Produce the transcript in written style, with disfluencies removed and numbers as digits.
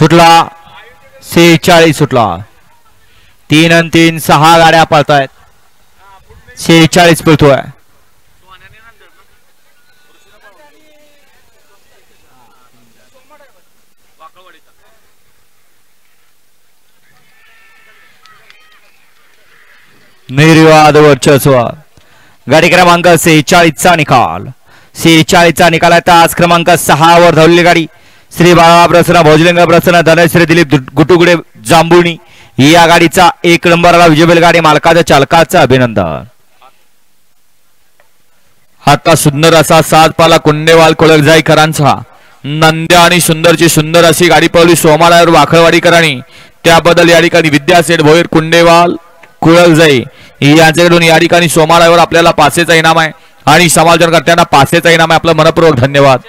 सुटला 46 सुटला 3 आणि 3 6 गाड्या पळतायत 46 पळतोय निर्विवाद वर्चस्व गाडी क्रमांक 46 चा निकाल 46 चा निकाल आहे तास क्रमांक 6 वर धावलेली गाडी श्री बाळा प्रसन्न भोजलिंग प्रसन्न धनश्री दिलीप गुटुगुडे जांभुणी या गाडीचा 1 नंबरला विजय गाडी मालकाच्या चालकाचं अभिनंदन आता सुंदर असा 7 पाला कुंडेवाल कोळकजाईकरांचा नंद्या आणि सुंदरची सुंदर अशी गाडी पळवली सोमाळ्यावर वाखळवाडीकरांनी त्याबद्दल या ठिकाणी विद्यासेठ भोयर कुंडेवाल कुळकजाई यांच्याकडून या ठिकाणी सोमाळ्यावर आपल्याला 500चा इनाम आहे आणि समालोचन करताना 500चा इनाम आहे आपलं मनपूर्वक धन्यवाद।